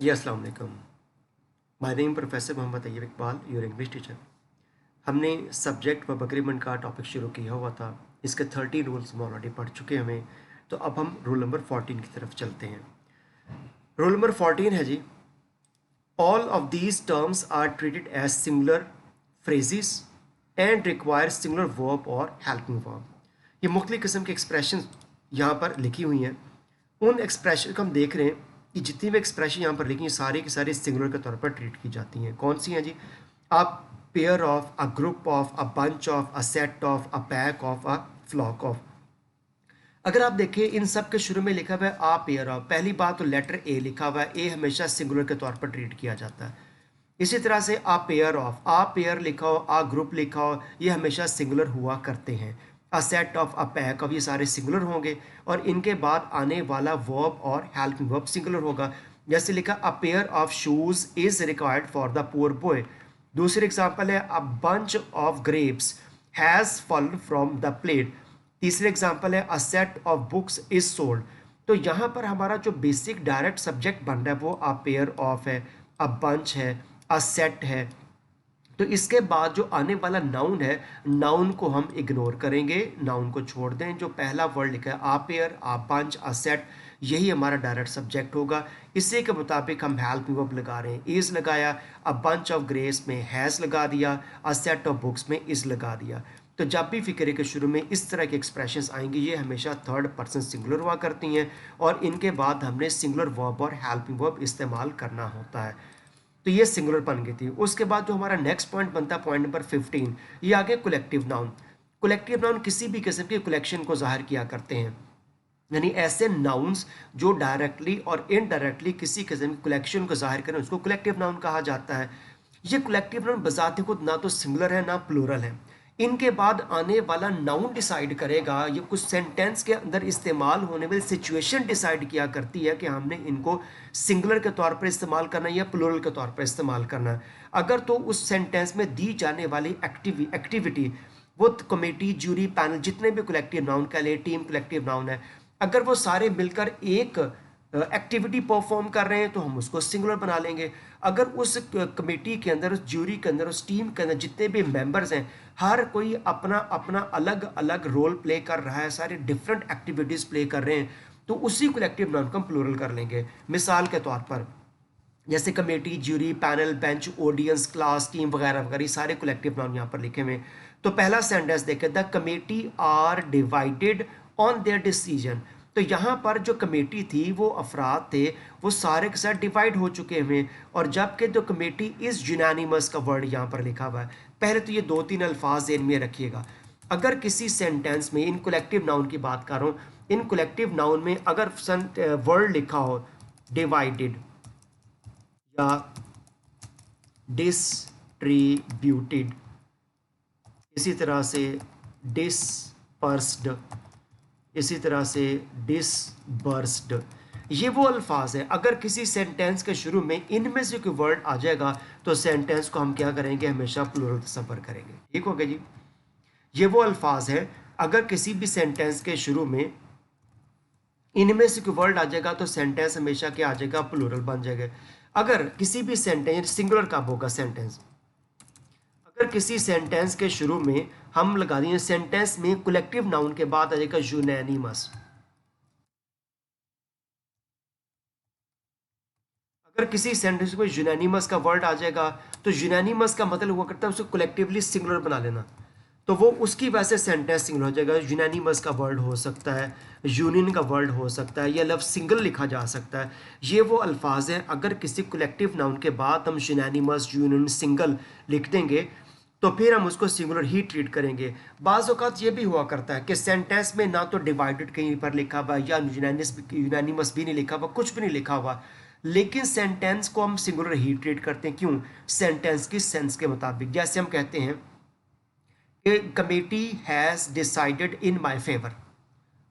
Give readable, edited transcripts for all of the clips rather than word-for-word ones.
जी अस्सलाम वालेकुम। My name professor Mohammad Taiyab Iqbal, your English teacher. हमने सब्जेक्ट व बकरीबन का टॉपिक शुरू किया हुआ था। इसके 13 रूल्स हम ऑलरेडी पढ़ चुके हैं हमें। तो अब हम रूल नंबर 14 की तरफ चलते हैं। रूल नंबर 14 है जी, all of these terms are treated as singular phrases and require singular verb और हेल्पिंग वर्ब। ये मुख्तलिफ किस्म के एक्सप्रेशन यहाँ पर लिखी हुई हैं। उन एक्सप्रेशन को हम देख रहे हैं कि जितनी भी एक्सप्रेशन यहाँ पर लिखी हैं सारी की सारी सिंगुलर के तौर पर ट्रीट की जाती हैं। कौन सी हैं जी? A pair of, a group of, a bunch of, a set of, a pack of, a flock of. अगर आप देखें इन सब के शुरू में लिखा हुआ है आ पेयर ऑफ। पहली बात तो लेटर ए लिखा हुआ है, ए हमेशा सिंगुलर के तौर पर ट्रीट किया जाता है। इसी तरह से आ पेयर ऑफ, आ पेयर लिखा हो, आ ग्रुप लिखा हो, ये हमेशा सिंगुलर हुआ करते हैं। अ set of, a pack of, ये सारे सिंगुलर होंगे और इनके बाद आने वाला वर्ब और हेल्पिंग वर्ब सिंगुलर होगा। जैसे लिखा अ pair of shoes is required for the poor boy. दूसरी एग्जांपल है अ bunch of grapes has fallen from the plate. तीसरे एग्जांपल है अ set of books is sold. तो यहाँ पर हमारा जो बेसिक डायरेक्ट सब्जेक्ट बन रहा है वो अ पेयर ऑफ है, अ बंच है, अ सेट है। तो इसके बाद जो आने वाला नाउन है, नाउन को हम इग्नोर करेंगे, नाउन को छोड़ दें। जो पहला वर्ड लिखा है आ पेयर, आ बंच, आ सेट, यही हमारा डायरेक्ट सब्जेक्ट होगा। इसी के मुताबिक हम हेल्पिंग वर्ब लगा रहे हैं। इज लगाया, अ बंच ऑफ ग्रेस में हैज़ लगा दिया, अ सेट ऑफ बुक्स में इज लगा दिया। तो जब भी फिक्रे के शुरू में इस तरह के एक्सप्रेशंस आएंगे ये हमेशा थर्ड पर्सन सिंगुलर हुआ करती हैं और इनके बाद हमने सिंगुलर वर्ब और हेल्पिंग वर्ब इस्तेमाल करना होता है। तो ये सिंगुलर बन गई थी। उसके बाद जो हमारा नेक्स्ट पॉइंट बनता है पॉइंट नंबर 15, ये आ गया कलेक्टिव नाउन। कलेक्टिव नाउन किसी भी किस्म के कलेक्शन को जाहिर किया करते हैं, यानी ऐसे नाउन्स जो डायरेक्टली और इनडायरेक्टली किसी किस्म के कलेक्शन को जाहिर करें उसको कलेक्टिव नाउन कहा जाता है। ये कलेक्टिव नाउन बजाते खुद ना तो सिंगुलर है ना प्लूरल है। इनके बाद आने वाला नाउन डिसाइड करेगा, ये कुछ सेंटेंस के अंदर इस्तेमाल होने वाली सिचुएशन डिसाइड किया करती है कि हमने इनको सिंगुलर के तौर पर इस्तेमाल करना है या प्लूरल के तौर पर इस्तेमाल करना है। अगर तो उस सेंटेंस में दी जाने वाली एक्टिविटी वो कमेटी, ज्यूरी, पैनल, जितने भी कलेक्टिव नाउन कह ले, टीम कलेक्टिव नाउन है, अगर वो सारे मिलकर एक एक्टिविटी परफॉर्म कर रहे हैं तो हम उसको सिंगुलर बना लेंगे। अगर उस कमेटी के अंदर, उस ज्यूरी के अंदर, उस टीम के अंदर जितने भी मेंबर्स हैं हर कोई अपना अपना अलग अलग रोल प्ले कर रहा है, सारे डिफरेंट एक्टिविटीज़ प्ले कर रहे हैं, तो उसी कलेक्टिव नाउन को हम प्लूरल कर लेंगे। मिसाल के तौर पर जैसे committee, jury, panel, bench, audience, class, team वगैरह वगैरह, ये सारे कलेक्टिव नाउन यहाँ पर लिखे हुए हैं। तो पहला सेंटेंस देखें, the committee are divided on their decision. तो यहाँ पर जो कमेटी थी वो अफराद थे, वो सारे के साथ डिवाइड हो चुके हैं। और जबकि जो कमेटी इज यूनानिमस का वर्ड यहाँ पर लिखा हुआ है। पहले तो ये दो तीन अल्फाज ज़हन में रखिएगा। अगर किसी सेंटेंस में, इन कलेक्टिव नाउन की बात कर रहा हूँ, इन कलेक्टिव नाउन में अगर वर्ड लिखा हो डिवाइडेड या डिस्ट्रीब्यूटेड, इसी तरह से डिस्पर्स्ड, इसी तरह से डिसबर्स्ड, ये वो अल्फाज है। अगर किसी सेंटेंस के शुरू में इनमें से कोई वर्ड आ जाएगा तो सेंटेंस को हम क्या करेंगे, हमेशा प्लूरल तसव्वुर करेंगे। ठीक हो गया जी? ये वो अल्फाज है, अगर किसी भी सेंटेंस के शुरू में इनमें से कोई वर्ड आ जाएगा तो सेंटेंस हमेशा क्या आ जाएगा, प्लूरल बन जाएगा। अगर किसी भी सेंटेंस, सिंगुलर कब होगा सेंटेंस, अगर किसी सेंटेंस के शुरू में हम लगा दें सेंटेंस में कलेक्टिव नाउन के बाद आ जाएगा यूनानिमस। अगर किसी सेंटेंस में यूनानिमस का वर्ड आ जाएगा तो यूनानिमस का मतलब हुआ करता है उसको कलेक्टिवली सिंगुलर बना लेना, तो वो उसकी वजह से सेंटेंस सिंगुलर हो जाएगा। यूनानिमस का वर्ड हो सकता है, यूनियन का वर्ड हो सकता है, या लफ्ज़ सिंगल लिखा जा सकता है। ये वो अल्फाज हैं, अगर किसी कलेक्टिव नाउन के बाद हम यूनानिमस, यूनियन, सिंगल लिख देंगे तो फिर हम उसको सिंगुलर ही ट्रीट करेंगे। बाज़ औक़ात ये भी हुआ करता है कि सेंटेंस में ना तो डिवाइडेड कहीं पर लिखा हुआ या यूनानिमस भी नहीं लिखा हुआ, कुछ भी नहीं लिखा हुआ, लेकिन सेंटेंस को हम सिंगुलर ही ट्रीट करते हैं। क्यों? सेंटेंस की सेंस के मुताबिक। जैसे हम कहते हैं कि committee has decided in my favour.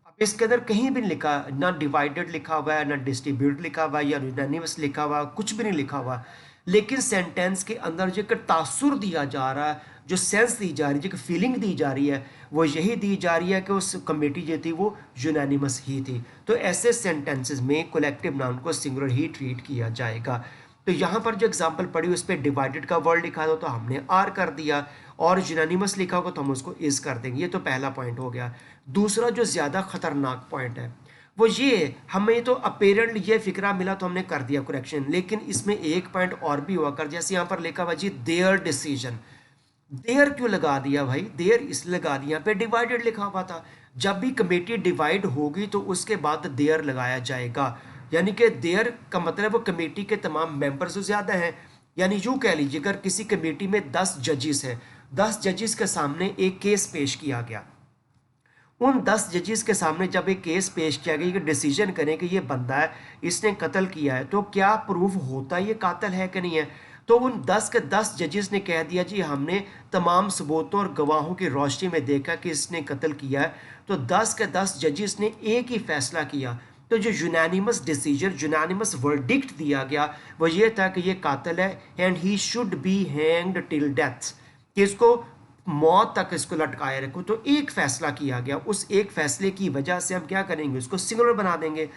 अब इसके अंदर कहीं भी नहीं लिखा, ना डिवाइडेड लिखा हुआ है, ना डिस्ट्रीब्यूट लिखा हुआ है, या यूनानिमस लिखा हुआ, कुछ भी नहीं लिखा हुआ, लेकिन सेंटेंस के अंदर जो तासुर दिया जा रहा है, जो सेंस दी जा रही है, जो फीलिंग दी जा रही है, वो यही दी जा रही है कि उस कमेटी जो थी वो यूनानिमस ही थी। तो ऐसे सेंटेंसेस में कलेक्टिव नाउन को सिंगुलर ही ट्रीट किया जाएगा। तो यहाँ पर जो एग्जांपल पढ़ी उस पर डिवाइडेड का वर्ड लिखा था तो हमने आर कर दिया, और यूनानिमस लिखा होगा तो हम उसको इज कर देंगे। ये तो पहला पॉइंट हो गया। दूसरा जो ज़्यादा खतरनाक पॉइंट है वो ये, हमें तो अपेरेंटली ये फिक्रा मिला तो हमने कर दिया करेक्शन, लेकिन इसमें एक पॉइंट और भी हुआ कर, जैसे यहाँ पर लिखा हुआ जी देयर डिसीजन। देयर क्यों लगा दिया भाई? देयर इसलिए लगा दिया, यहाँ पे डिवाइडेड लिखा हुआ था। जब भी कमेटी डिवाइड होगी तो उसके बाद देयर लगाया जाएगा, यानी कि देयर का मतलब वो कमेटी के तमाम मेंबर्स जो ज़्यादा हैं। यानी यूँ कह लीजिए अगर किसी कमेटी में 10 जजेस हैं, 10 जजेस के सामने एक केस पेश किया गया, उन 10 जजेस के सामने जब एक केस पेश किया गया कि डिसीजन करें कि ये बंदा है, इसने कत्ल किया है, तो क्या प्रूफ होता है ये कातिल है कि नहीं है? तो उन 10 के 10 जजेस ने कह दिया जी हमने तमाम सबूतों और गवाहों की रोशनी में देखा कि इसने कत्ल किया है। तो 10 के 10 जजेस ने एक ही फैसला किया। तो जो यूनानिमस डिसीजन, यूनानिमस वर्डिक्ट दिया गया वो ये था कि ये कातिल है and he should be hanged till death, कि इसको मौत तक इसको लटकाए रखो। तो एक फैसला किया गया, उस एक फैसले की वजह से हम क्या करेंगे, उसको सिंगुलर बना देंगे।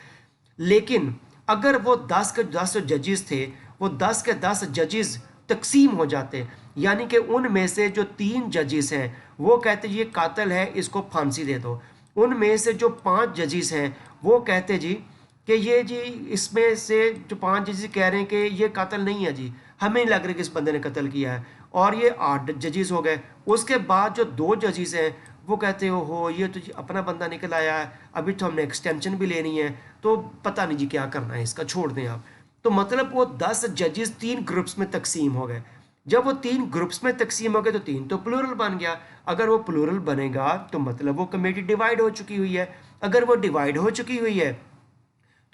लेकिन अगर वो 10 के 10 जजेस थे, वो 10 के 10 जजेस तकसीम हो जाते, यानी कि उनमें से जो 3 जजेस हैं वो कहते ये कातिल है, इसको फांसी दे दो। उनमें से जो 5 जजेस हैं वो कहते जी कि ये जी इसमें से जो 5 जजेस कह रहे हैं कि ये कातिल नहीं है जी, हमें नहीं लग रहा कि इस बंदे ने कत्ल किया है, और ये 8 जजेस हो गए। उसके बाद जो 2 जजेस हैं वो कहते हो ये तो जी अपना बंदा निकल आया है, अभी तो हमने एक्सटेंशन भी लेनी है, तो पता नहीं जी क्या करना है इसका, छोड़ दें आप। तो मतलब वो 10 जजेस 3 ग्रुप्स में तकसीम हो गए। जब वो 3 ग्रुप्स में तकसीम हो गए तो 3 तो प्लूरल बन गया। अगर वो प्लूरल बनेगा तो मतलब वो कमेटी डिवाइड हो चुकी हुई है। अगर वो डिवाइड हो चुकी हुई है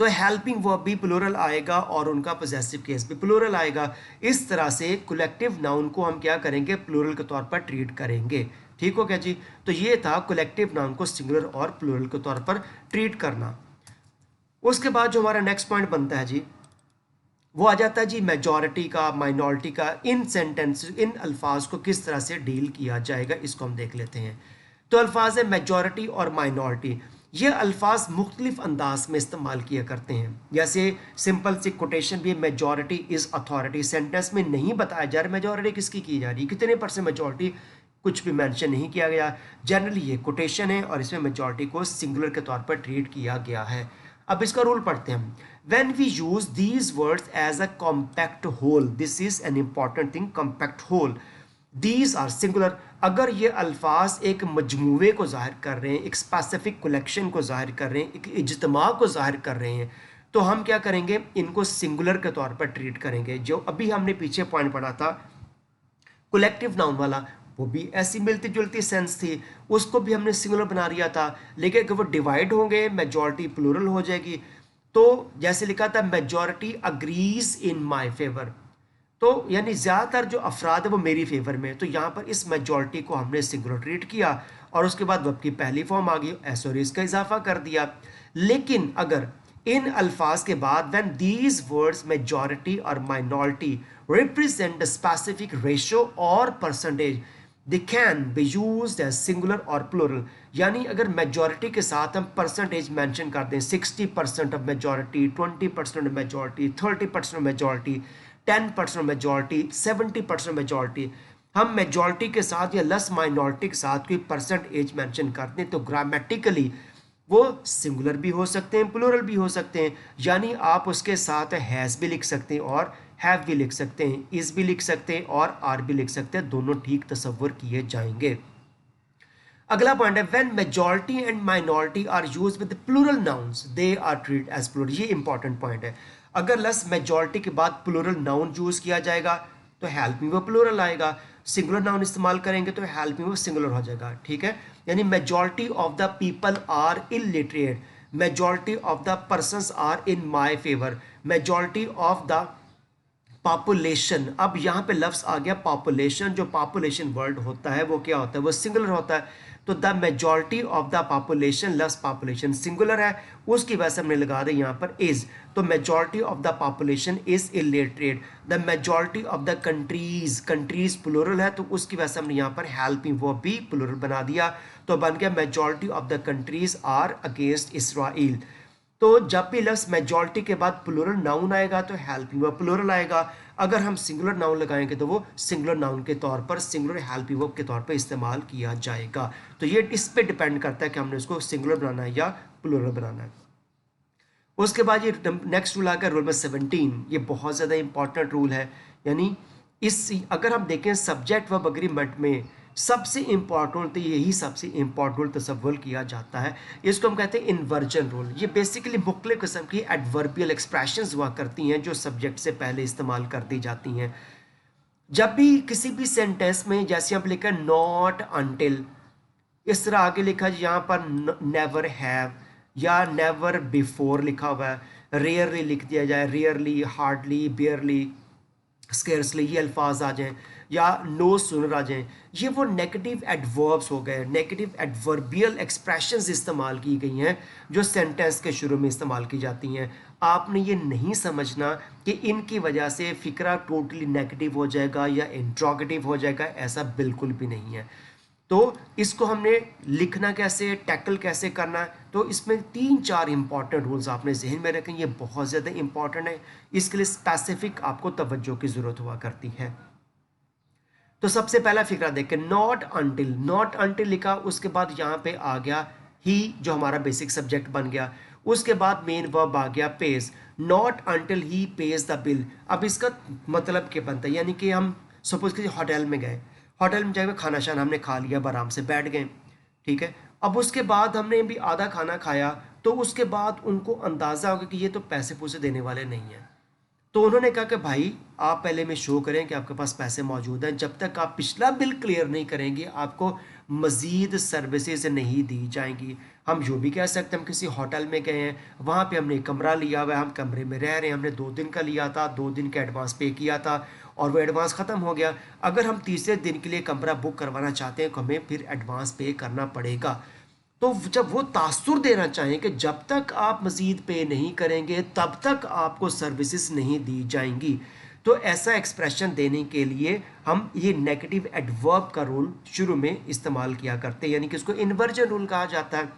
तो हेल्पिंग वर्ब भी प्लूरल आएगा और उनका पोजेसिव केस भी प्लूरल आएगा। इस तरह से कलेक्टिव नाउन को हम क्या करेंगे, प्लूरल के तौर पर ट्रीट करेंगे। ठीक हो गया जी। तो ये था कलेक्टिव नाउन को सिंगुलर और प्लूरल के तौर पर ट्रीट करना। उसके बाद जो हमारा नेक्स्ट पॉइंट बनता है जी, वो आ जाता है जी मेजॉरिटी का, माइनॉरिटी का। इन सेंटेंस, इन अल्फाज को किस तरह से डील किया जाएगा इसको हम देख लेते हैं। तो अल्फाज है मेजॉरिटी और माइनॉरिटी, ये अल्फाज मुख्तलिफ अंदाज में इस्तेमाल किया करते हैं। जैसे सिंपल सी कोटेशन भी, मेजॉरिटी इज़ अथॉरिटी, सेंटेंस में नहीं बताया जा रहा मेजॉरिटी किसकी की जा रही है, कितने % मेजॉरिटी, कुछ भी मेंशन नहीं किया गया। जनरली ये कोटेशन है और इसमें मेजॉरिटी को सिंगुलर के तौर पर ट्रीट किया गया है। अब इसका रूल पढ़ते हैं हम। When we use these words as a compact whole, this is an important thing, compact whole, these are singular। अगर ये अल्फाज एक मजमूए को ज़ाहिर कर रहे हैं, एक स्पेसिफिक कलेक्शन को ज़ाहिर कर रहे हैं, एक इज्तिमा को ज़ाहिर कर रहे हैं, तो हम क्या करेंगे, इनको सिंगुलर के तौर पर ट्रीट करेंगे। जो अभी हमने पीछे पॉइंट पढ़ा था कलेक्टिव नाउन वाला, वो भी ऐसी मिलती जुलती सेंस थी, उसको भी हमने सिंगुलर बना दिया था। लेकिन अगर वो डिवाइड होंगे, मेजॉरिटी प्लूरल हो जाएगी। तो जैसे लिखा था majority agrees in my favour, तो यानी ज़्यादातर जो अफराद है वो मेरी फेवर में, तो यहाँ पर इस मेजॉरिटी को हमने सिंगुलर ट्रीट किया और उसके बाद वर्ब की पहली फॉर्म आ गई, एस और इस का इजाफा कर दिया। लेकिन अगर इन अल्फाज के बाद व्हेन दीज वर्ड्स मेजॉरिटी और minority represent a specific ratio और percentage, they can be used as singular और प्लूरल। यानी अगर मेजॉरिटी के साथ हम परसेंटेज मेंशन कर दें, 60% of majority, 20% of majority, 30% of majority, 10% majority, 70% majority, हम मेजॉरिटी के साथ या लेस माइनॉरिटी के साथ कोई परसेंटेज मेंशन करते हैं तो ग्रामेटिकली वो सिंगुलर भी हो सकते हैं, प्लूरल भी हो सकते हैं। यानी आप उसके साथ हैज़ भी लिख सकते हैं और हैव भी लिख सकते हैं, इज़ भी लिख सकते हैं और आर भी लिख सकते हैं, दोनों ठीक तसव्वुर किए जाएंगे। अगला पॉइंट है when majority and minority are used with plural nouns they are treated as plural. ये इंपॉर्टेंट पॉइंट है। अगर लेस मेजॉरिटी के बाद प्लूरल नाउन यूज किया जाएगा तो हेल्प मी वो प्लूरल आएगा, सिंगुलर नाउन इस्तेमाल करेंगे तो हेल्प मी वो सिंगुलर हो जाएगा। ठीक है, यानी majority of the people are illiterate, majority of the persons are in my favour, majority of the population. अब यहाँ पे लफ्ज़ आ गया पॉपुलेशन। जो पॉपुलेशन वर्ड होता है वो क्या होता है, वो सिंगुलर होता है। तो the majority of the population loves population singular है, उसकी वजह से हमने लगा दिया यहाँ पर इज। तो majority of the population is illiterate. The majority of the countries, countries plural है तो उसकी वजह से हमने यहाँ पर हेल्पिंग वर्ब भी प्लूरल बना दिया, तो बन गया majority of the countries are against Israel. तो जब भी लफ्ज़ मेजॉरिटी के बाद प्लूरल नाउन आएगा तो हेल्पिंग वर्ब प्लूरल आएगा। अगर हम सिंगुलर नाउन लगाएंगे तो वो सिंगुलर नाउन के तौर पर, सिंगुलर हेल्पिंग वर्ब के तौर पर इस्तेमाल किया जाएगा। तो ये इस पे डिपेंड करता है कि हमने उसको सिंगुलर बनाना है या प्लूरल बनाना है। उसके बाद ये नेक्स्ट रूल आ गया रूल नंबर 17। ये बहुत ज़्यादा इंपॉर्टेंट रूल है, यानी इस अगर हम देखें सब्जेक्ट वर्ब एग्रीमेंट में सबसे इंपॉर्टेंट, तो यही सबसे इंपॉर्टेंट रूल तसव्वुर किया जाता है। इसको हम कहते हैं इन्वर्जन रूल। ये बेसिकली मुख्तलिफ किस्म की एडवर्बियल एक्सप्रेशंस हुआ करती हैं जो सब्जेक्ट से पहले इस्तेमाल कर दी जाती हैं। जब भी किसी भी सेंटेंस में, जैसे हम लिखा नॉट अनटिल, इस तरह आगे लिखा यहाँ पर नेवर हैव या नेवर बिफोर लिखा हुआ है, रेयरली लिख दिया जाए, रेयरली, हार्डली, बेयरली, स्केर्सली, ये अल्फाज आ जाएं, या नो सुनर आ जाएं, ये वो नेगेटिव एडवर्ब्स हो गए, नेगेटिव एडवर्बियल एक्सप्रेशंस इस्तेमाल की गई हैं जो सेंटेंस के शुरू में इस्तेमाल की जाती हैं। आपने ये नहीं समझना कि इनकी वजह से फ़िक्रा टोटली नेगेटिव हो जाएगा या इंट्रोगेटिव हो जाएगा, ऐसा बिल्कुल भी नहीं है। तो इसको हमने लिखना कैसे, टैकल कैसे करना है, तो इसमें 3-4 इंपॉर्टेंट रूल्स आपने जहन में रखें, ये बहुत ज़्यादा इंपॉर्टेंट है, इसके लिए स्पेसिफिक आपको तवज्जो की ज़रूरत हुआ करती है। तो सबसे पहला फिक्रा देखें, नॉट अनटिल। नॉट अनटिल लिखा, उसके बाद यहाँ पे आ गया ही जो हमारा बेसिक सब्जेक्ट बन गया, उसके बाद मेन वर्ब आ गया page. Not until he page the bill. अब इसका मतलब क्या बनता है, यानी कि हम सपोज कि होटल में गए, होटल में जाकर खाना शाना हमने खा लिया, आराम से बैठ गए, ठीक है। अब उसके बाद हमने भी आधा खाना खाया, तो उसके बाद उनको अंदाज़ा होगा कि ये तो पैसे पूसे देने वाले नहीं हैं, तो उन्होंने कहा कि भाई आप पहले में शो करें कि आपके पास पैसे मौजूद हैं, जब तक आप पिछला बिल क्लियर नहीं करेंगे आपको मज़ीद सर्विसेज नहीं दी जाएंगी। हम जो भी कह सकते हैं, हम किसी होटल में गए हैं, वहाँ पे हमने कमरा लिया हुआ है, हम कमरे में रह रहे हैं, हमने 2 दिन का लिया था, 2 दिन का एडवांस पे किया था और वो एडवांस ख़त्म हो गया। अगर हम तीसरे दिन के लिए कमरा बुक करवाना चाहते हैं तो हमें फिर एडवांस पे करना पड़ेगा। तो जब वो तासुर देना चाहें कि जब तक आप मज़ीद पे नहीं करेंगे तब तक आपको सर्विसेज नहीं दी जाएंगी, तो ऐसा एक्सप्रेशन देने के लिए हम ये नेगेटिव एडवर्ब का रूल शुरू में इस्तेमाल किया करते हैं, यानी कि इसको इन्वर्जन रूल कहा जाता है।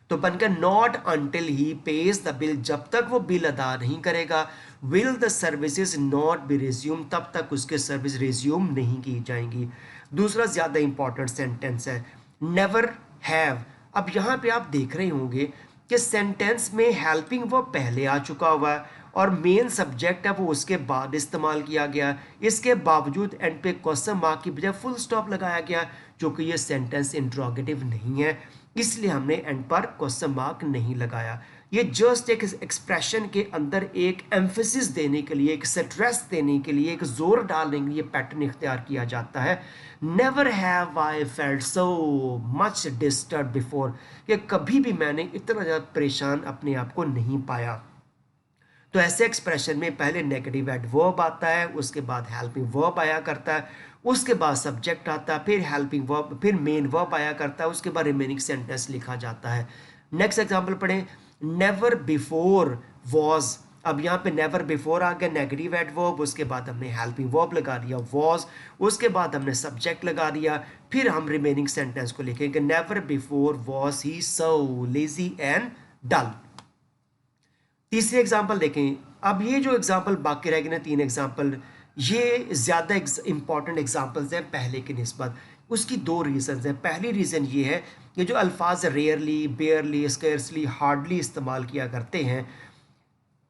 तो बनकर not until he page the bill, जब तक वो बिल अदा नहीं करेगा, will the services not be resume, तब तक उसके सर्विस रिज्यूम नहीं की जाएंगी। दूसरा ज़्यादा इंपॉर्टेंट सेंटेंस है नेवर हैव। अब यहाँ पे आप देख रहे होंगे कि सेंटेंस में हेल्पिंग वो पहले आ चुका हुआ है और मेन सब्जेक्ट है वो उसके बाद इस्तेमाल किया गया, इसके बावजूद एंड पे क्वेश्चन मार्क की बजाय फुल स्टॉप लगाया गया, जो कि ये सेंटेंस इंट्रोगेटिव नहीं है, इसलिए हमने एंड पर क्वेश्चन मार्क नहीं लगाया। ये जस्ट एक एक्सप्रेशन के अंदर एक एम्फेसिस देने के लिए, एक स्ट्रेस देने के लिए, एक जोर डालने के लिए पैटर्न इख्तियार किया जाता है। Never have I felt so much disturb before, कि कभी भी मैंने इतना ज़्यादा परेशान अपने आप को नहीं पाया। तो ऐसे एक्सप्रेशन में पहले नेगेटिव एडवर्ब आता है, उसके बाद हेल्पिंग वर्ब आया करता है, उसके बाद सब्जेक्ट आता है, फिर हेल्पिंग वर्ब, फिर मेन वर्ब आया करता है, उसके बाद रिमेनिंग सेंटेंस लिखा जाता है। नेक्स्ट एग्जांपल पढ़ें, नेवर बिफोर वॉज। अब यहाँ पे नेवर बिफोर आ गया नेगेटिव एडवर्ब, उसके बाद हमने हेल्पिंग वर्ब लगा दिया वॉज, उसके बाद हमने सब्जेक्ट लगा दिया, फिर हम रिमेनिंग सेंटेंस को लिखेंगे never before was he so lazy and dull. तीसरी एग्जाम्पल देखें। अब ये जो एग्जाम्पल बाकी रह गए ना 3 एग्जाम्पल, ये ज़्यादा इंपॉर्टेंट एग्जाम्पल्स हैं पहले की निस्बत। उसकी 2 रीज़न्स हैं। पहली रीज़न ये है कि जो अल्फाज रेयरली, बेयरली, स्केर्सली, हार्डली इस्तेमाल किया करते हैं,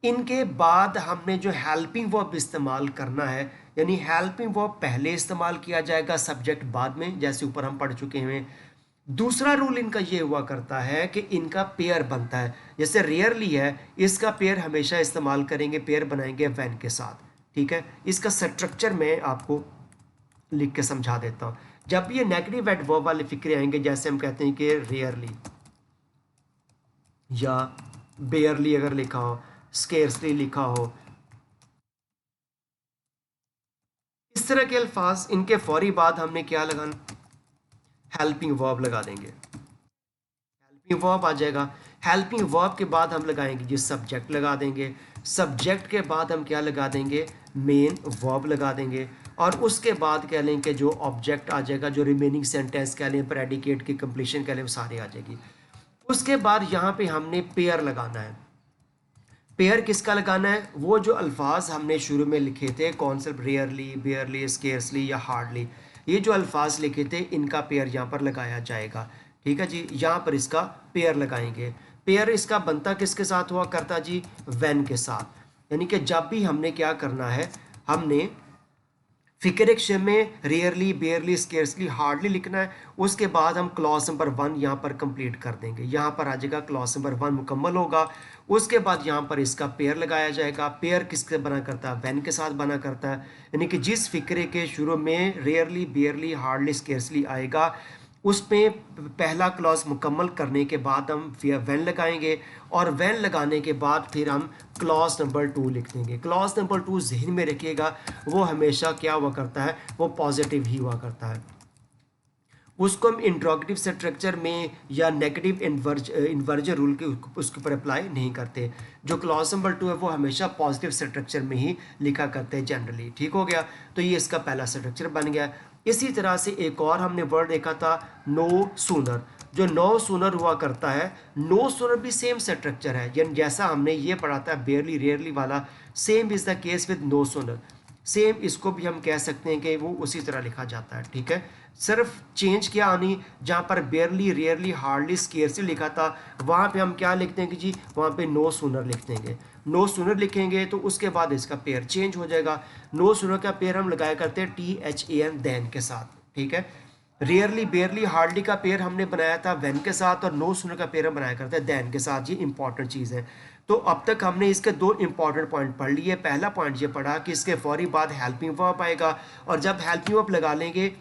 इनके बाद हमने जो हेल्पिंग वर्ब इस्तेमाल करना है, यानी हेल्पिंग वर्ब पहले इस्तेमाल किया जाएगा, सब्जेक्ट बाद में, जैसे ऊपर हम पढ़ चुके हैं। दूसरा रूल इनका ये हुआ करता है कि इनका पेयर बनता है, जैसे रेयरली है, इसका पेयर हमेशा इस्तेमाल करेंगे, पेयर बनाएंगे व्हेन के साथ, ठीक है। इसका स्ट्रक्चर मैं आपको लिख के समझा देता हूँ। जब ये नेगेटिव एडवर्ब वाले फिक्रे आएंगे, जैसे हम कहते हैं कि रेयरली या बेयरली अगर लिखा हो, स्केर्सली लिखा हो, इस तरह के अल्फाज, इनके फौरी बाद हमने क्या लगाना, हेल्पिंग वर्ब लगा देंगे, हेल्पिंग वर्ब आ जाएगा। हेल्पिंग वर्ब के बाद हम लगाएंगे जी सब्जेक्ट लगा देंगे, सब्जेक्ट के बाद हम क्या लगा देंगे, मेन वर्ब लगा देंगे, और उसके बाद कह लें कि जो ऑब्जेक्ट आ जाएगा, जो रिमेनिंग सेंटेंस कह लें, प्रेडिकेट की कंप्लीशन कह लें, वो सारे आ जाएगी। उसके बाद यहाँ पे हमने पेयर लगाना है। पेयर किसका लगाना है, वो जो अल्फाज हमने शुरू में लिखे थे, कॉन्सेप्ट रेयरली, बेयरली, स्केर्सली या हार्डली, ये जो अल्फाज लिखे थे इनका पेयर यहाँ पर लगाया जाएगा। ठीक है जी, यहाँ पर इसका पेयर लगाएंगे। पेयर इसका बनता किसके साथ हुआ करता जी, व्हेन के साथ। यानी कि जब भी हमने क्या करना है, हमने फिक्र एक्शन में रेयरली, बेयरली, स्केर्सली, हार्डली लिखना है। उसके बाद हम क्लॉज नंबर 1 यहाँ पर कंप्लीट कर देंगे। यहाँ पर आ जाएगा क्लॉज नंबर 1 मुकम्मल होगा। उसके बाद यहाँ पर इसका पेयर लगाया जाएगा। पेयर किसके बना करता है, व्हेन के साथ बना करता है। यानी कि जिस फिक्रे के शुरू में रेयरली, बेयरली, हार्डली, स्केर्सली आएगा, उसमें पहला क्लॉज मुकम्मल करने के बाद हम व्हेन लगाएंगे, और व्हेन लगाने के बाद फिर हम क्लॉज नंबर 2 लिख देंगे। क्लॉज नंबर 2 जहन में रखिएगा, वो हमेशा क्या हुआ करता है, वो पॉजिटिव ही हुआ करता है। उसको हम इंट्रोगेटिव स्ट्रक्चर में या नेगेटिव इन्वर्जन रूल के उसके ऊपर अप्लाई नहीं करते। जो क्लॉज नंबर 2 है वो हमेशा पॉजिटिव स्ट्रक्चर में ही लिखा करते हैं जनरली। ठीक हो गया, तो ये इसका पहला स्ट्रक्चर बन गया। इसी तरह से एक और हमने वर्ड देखा था, नो सूनर। जो नो सूनर हुआ करता है, नो सूनर भी सेम स्ट्रक्चर है, यानी जैसा हमने ये पढ़ा था बेयरली, रेयरली वाला, same is the case with no sooner. Same इसको भी हम कह सकते हैं कि वो उसी तरह लिखा जाता है। ठीक है, सिर्फ चेंज क्या आनी, जहाँ पर बेयरली, रेयरली, हार्डली, स्केर्सली लिखा था, वहाँ पे हम क्या लिख देंगे जी, वहाँ पे नो सूनर लिख देंगे। नो सूनर लिखेंगे तो उसके बाद इसका पेयर चेंज हो जाएगा। नो सूनर का पेयर हम लगाया करते हैं THAN, देन के साथ। ठीक है, रेयरली, बेयरली, हार्डली का पेयर हमने बनाया था व्हेन के साथ, और नो सूनर का पेयर हम बनाया करते हैं देन के साथ। ये इंपॉर्टेंट चीज़ है। तो अब तक हमने इसके दो इंपॉर्टेंट पॉइंट पढ़ लिए। पहला पॉइंट ये पढ़ा कि इसके फौरी बाद हेल्पिंग वर्ब आएगा, और जब हेल्पिंग वर्ब लगा लेंगे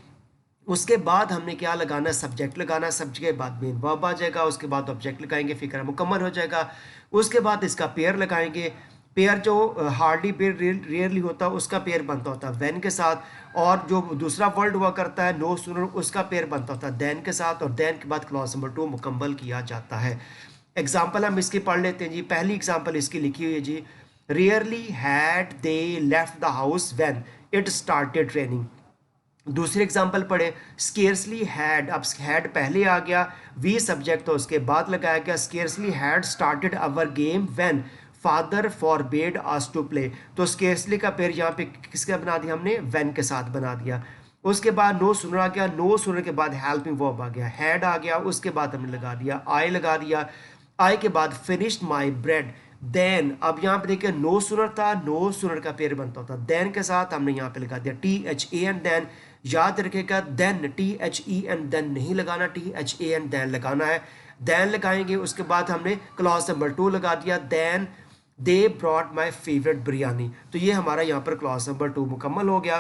उसके बाद हमने क्या लगाना, सब्जेक्ट लगाना। सब्जेक्ट के बाद मेन वर्ब आ जाएगा, उसके बाद ऑब्जेक्ट लगाएंगे, फिक्र मुकम्मल हो जाएगा। उसके बाद इसका पेयर लगाएंगे। पेयर जो हार्डली, रेयरली होता है उसका पेयर बनता होता है व्हेन के साथ, और जो दूसरा वर्ड हुआ करता है नो सूनर, उसका पेयर बनता होता है देन के साथ, और देन के बाद क्लॉज नंबर 2 मुकम्मल किया जाता है। एग्जाम्पल हम इसकी पढ़ लेते हैं जी। पहली एग्जाम्पल इसकी लिखी हुई है जी, rarely had they left the house when it started raining. दूसरी एग्जाम्पल पढ़े, स्केर्सली हैड, अब हैड पहले आ गया, वी सब्जेक्ट तो उसके बाद लगाया गया। Scarcely had started our game when father forbade us to play. तो स्केर्सली का पेयर यहाँ पे किसका बना दिया हमने, व्हेन के साथ बना दिया। उसके बाद नो सुनर आ गया, नो सुनर के बाद हेल्पिंग वर्ब आ गया, हैड आ गया, उसके बाद हमने लगा दिया आई, लगा दिया। आई के बाद फिनिश्ड माई ब्रेड, देन अब यहाँ पे देखिए नो सुनर था, नो सुनर का पेयर बनता होता, देन के साथ हमने यहाँ पे लगा दिया THAN, देन। याद रखेगा देन, THEN देन नहीं लगाना, THAN देन लगाना है। देन लगाएंगे, उसके बाद हमने क्लॉज नंबर 2 लगा दिया, then they brought my favourite biryani. तो ये हमारा यहाँ पर क्लॉज नंबर 2 मुकम्मल हो गया।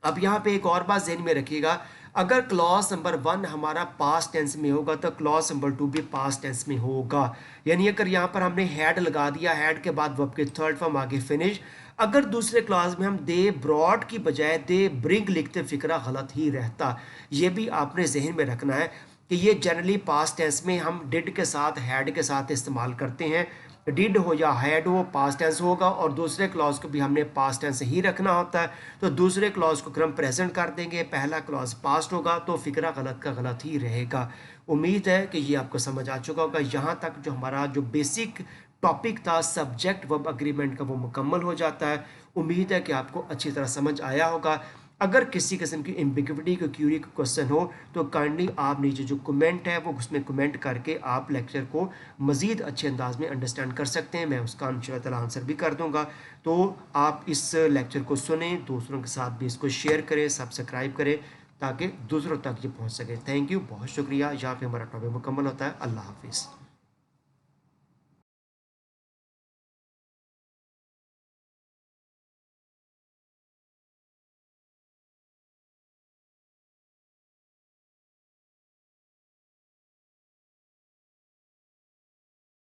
अब यहाँ पे एक और बात ध्यान में रखिएगा, अगर क्लॉज नंबर 1 हमारा पास्ट टेंस में होगा तो क्लॉज नंबर 2 भी पास्ट टेंस में होगा। यानी अगर यहाँ पर हमने हैड लगा दिया, हैड के बाद वर्ब के थर्ड फॉर्म आगे फिनिश, अगर दूसरे क्लॉज में हम दे ब्रॉड की बजाय दे ब्रिंग लिखते, फिक्रा गलत ही रहता। ये भी आपने जहन में रखना है कि ये जनरली पास्ट टेंस में हम डिड के साथ, हैड के साथ इस्तेमाल करते हैं। डिड हो या हैड हो, पास्ट टेंस होगा, और दूसरे क्लॉज को भी हमने पास्ट टेंस ही रखना होता है। तो दूसरे क्लॉज को हम प्रेजेंट कर देंगे, पहला क्लॉज पास्ट होगा, तो फिक्रा गलत का गलत ही रहेगा। उम्मीद है कि ये आपको समझ आ चुका होगा। यहाँ तक जो हमारा जो बेसिक टॉपिक था सब्जेक्ट वर्ब अग्रीमेंट का, वो मुकम्मल हो जाता है। उम्मीद है कि आपको अच्छी तरह समझ आया होगा। अगर किसी किस्म की एम्बिग्विटी को क्यूरी का क्वेश्चन हो तो काइंडली आप नीचे जो कमेंट है वो उसमें कमेंट करके आप लेक्चर को मज़ीद अच्छे अंदाज में अंडरस्टैंड कर सकते हैं। मैं उसका इंशाअल्लाह आंसर भी कर दूंगा। तो आप इस लेक्चर को सुने, दूसरों के साथ भी इसको शेयर करें, सब्सक्राइब करें, ताकि दूसरों तक ये पहुँच सके। थैंक यू, बहुत शुक्रिया। यहाँ पे हमारा टॉपिक मुकम्मल होता है। अल्लाह हाफिज़।